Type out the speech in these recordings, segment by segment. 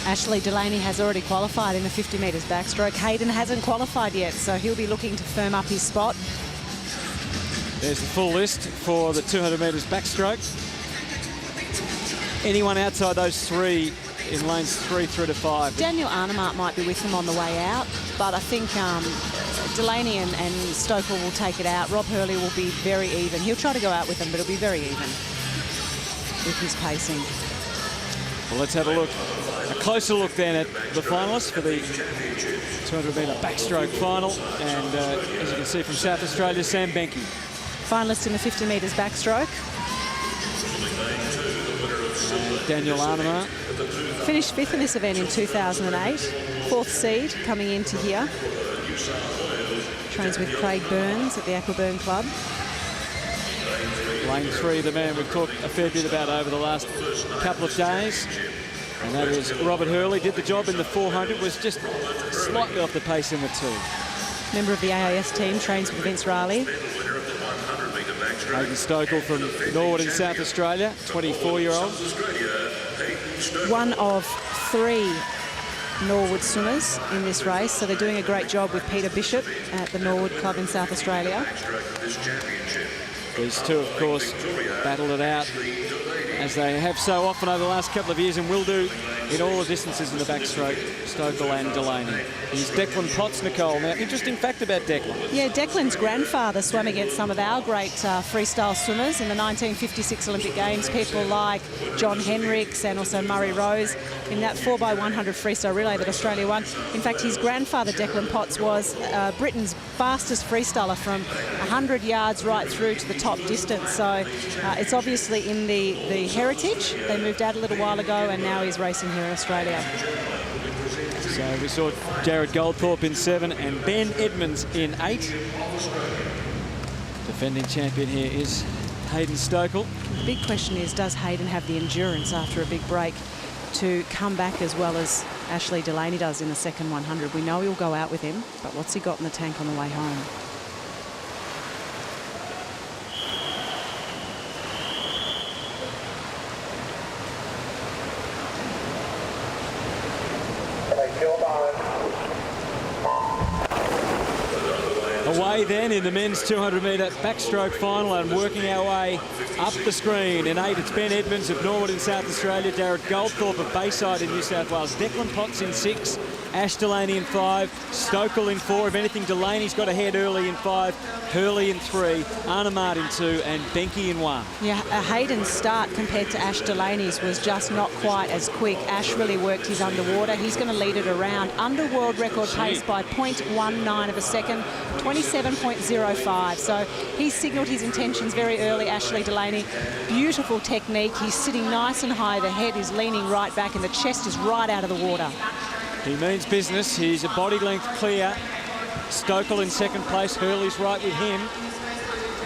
Ashley Delaney has already qualified in the 50 metres backstroke. Hayden hasn't qualified yet, so he'll be looking to firm up his spot. There's the full list for the 200 metres backstroke. Anyone outside those three in lanes 3 through to 5. Daniel Arnemart might be with them on the way out, but I think Delaney and Stoeckel will take it out. Rob Hurley will be very even. He'll try to go out with them, but it'll be very even with his pacing. Well, let's have a look. A closer look then at the finalists for the 200 metre backstroke final. And as you can see from South Australia, Sam Benke. Finalist in the 50 metres backstroke. Daniel Arnemart. Finished 5th in this event in 2008. 4th seed coming into here. Trains with Craig Burns at the Aquaburn Club. Lane 3, the man we've talked a fair bit about over the last couple of days. And that is Robert Hurley. Did the job in the 400, was just slightly off the pace in the 2. Member of the AIS team, trains with Vince Riley. Hayden Stoeckel from Norwood in South Australia, 24-year-old. One of 3 Norwood swimmers in this race, so they're doing a great job with Peter Bishop at the Norwood Club in South Australia. These two, of course, battled it out as they have so often over the last couple of years and will do in all the distances in the backstroke, Stoeckel and Delaney. Here's Declan Potts, Nicole. Now, interesting fact about Declan. Yeah, Declan's grandfather swam against some of our great freestyle swimmers in the 1956 Olympic Games, people like John Henricks and also Murray Rose in that 4x100 freestyle relay that Australia won. In fact, his grandfather, Declan Potts, was Britain's fastest freestyler from 100 yards right through to the top distance. So it's obviously in the heritage. They moved out a little while ago and now he's racing here in Australia. So we saw Jared Goldthorpe in 7 and Ben Edmonds in 8. Defending champion here is Hayden Stoeckel. The big question is, does Hayden have the endurance after a big break to come back as well as Ashley Delaney does in the second 100? We know he'll go out with him, but what's he got in the tank on the way home? Away then in the men's 200 metre backstroke final and working our way up the screen. In 8, it's Ben Edmonds of Norwood in South Australia, Jared Goldthorpe of Bayside in New South Wales, Declan Potts in 6, Ash Delaney in 5, Stoeckel in 4. If anything, Delaney's got ahead early in 5, Hurley in 3, Arnemart in 2, and Benke in 1. Yeah, Hayden's start compared to Ash Delaney's was just not quite as quick. Ash really worked his underwater. He's going to lead it around under world record pace by 0.19 of a second, 27.05. So he signalled his intentions very early, Ashley Delaney. Beautiful technique. He's sitting nice and high. The head is leaning right back and the chest is right out of the water. He means business. He's a body length clear. Stoeckel in 2nd place. Hurley's right with him.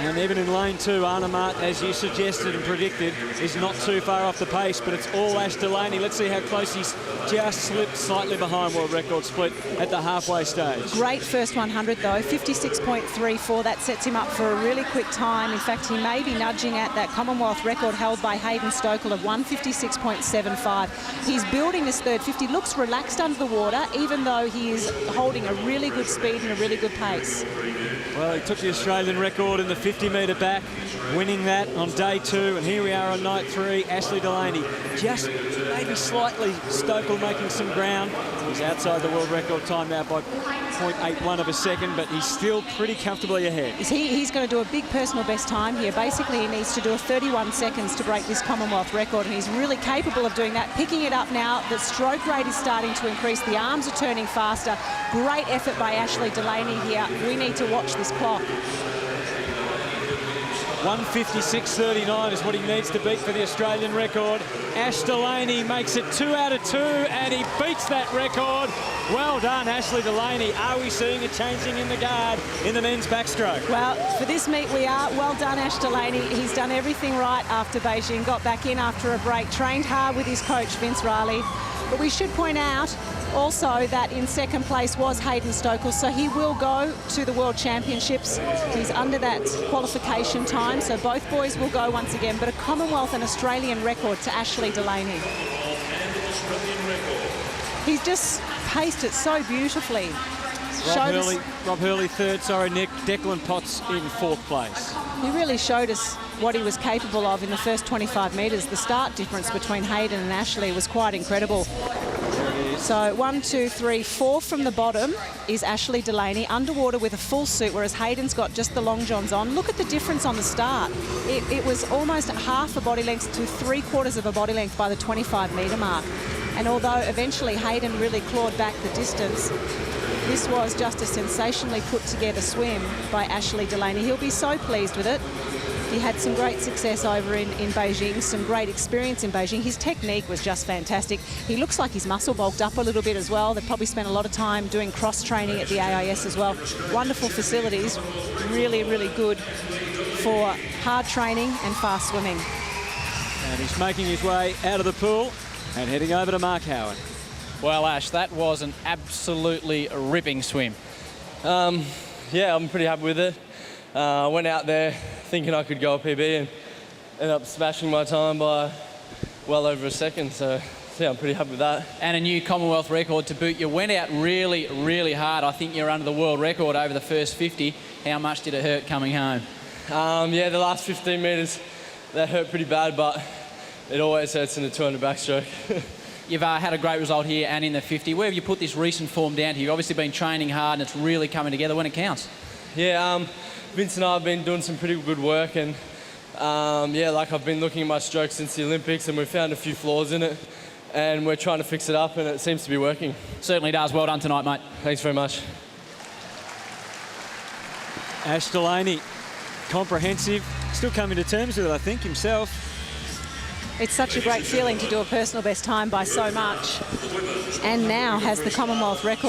And even in lane 2, Arnemart, as you suggested and predicted, is not too far off the pace, but it's all Ash Delaney. Let's see how close he's just slipped slightly behind world record split at the halfway stage. Great first 100 though, 56.34. That sets him up for a really quick time. In fact, he may be nudging at that Commonwealth record held by Hayden Stoeckel of 156.75. He's building this third 50, looks relaxed under the water, even though he is holding a really good speed and a really good pace. Well, he took the Australian record in the 50 metre back, winning that on day 2, and here we are on night 3. Ashley Delaney just maybe slightly, Stoeckel making some ground. He's outside the world record time now by 0.81 of a second, but he's still pretty comfortably ahead. He's going to do a big personal best time here. Basically, he needs to do a 31 seconds to break this Commonwealth record, and he's really capable of doing that. Picking it up now, the stroke rate is starting to increase. The arms are turning faster. Great effort by Ashley Delaney here. We need to watch this clock. 156.39 is what he needs to beat for the Australian record. Ash Delaney makes it 2 out of 2 and he beats that record. Well done, Ashley Delaney. Are we seeing a changing in the guard in the men's backstroke? Well, for this meet we are. Well done, Ash Delaney. He's done everything right after Beijing, got back in after a break, trained hard with his coach, Vince Riley. But we should point out also that in 2nd place was Hayden Stoeckel, so he will go to the World Championships. He's under that qualification time, so both boys will go once again, but a Commonwealth and Australian record to Ashley Delaney. He's just paced it so beautifully. Rob Hurley third, sorry, Nick. Declan Potts in fourth place. He really showed us what he was capable of in the first 25 metres. The start difference between Hayden and Ashley was quite incredible. So 1, 2, 3, 4 from the bottom is Ashley Delaney, underwater with a full suit, whereas Hayden's got just the long johns on. Look at the difference on the start. It was almost half a body length to 3/4 of a body length by the 25-metre mark. And although eventually Hayden really clawed back the distance, this was just a sensationally put together swim by Ashley Delaney. He'll be so pleased with it. He had some great success over in Beijing, some great experience in Beijing. His technique was just fantastic. He looks like he's muscle bulked up a little bit as well. They've probably spent a lot of time doing cross training at the AIS as well. Wonderful facilities, really, really good for hard training and fast swimming. And he's making his way out of the pool and heading over to Mark Howard. Well, Ash, that was an absolutely ripping swim. Yeah, I'm pretty happy with it. I went out there thinking I could go a PB and ended up smashing my time by well over a second. So yeah, I'm pretty happy with that. And a new Commonwealth record to boot. You went out really, really hard. I think you're under the world record over the first 50. How much did it hurt coming home? Yeah, the last 15 metres, that hurt pretty bad, but it always hurts in the 200 backstroke. You've had a great result here and in the 50. Where have you put this recent form down to? You've obviously been training hard and it's really coming together when it counts. Yeah, Vince and I have been doing some pretty good work, and yeah, like I've been looking at my stroke since the Olympics, and we've found a few flaws in it, and we're trying to fix it up, and it seems to be working. Certainly does. Well done tonight, mate. Thanks very much. Ash Delaney, comprehensive, still coming to terms with it, I think, himself. It's such a great feeling to do a personal best time by so much, and now has the Commonwealth record.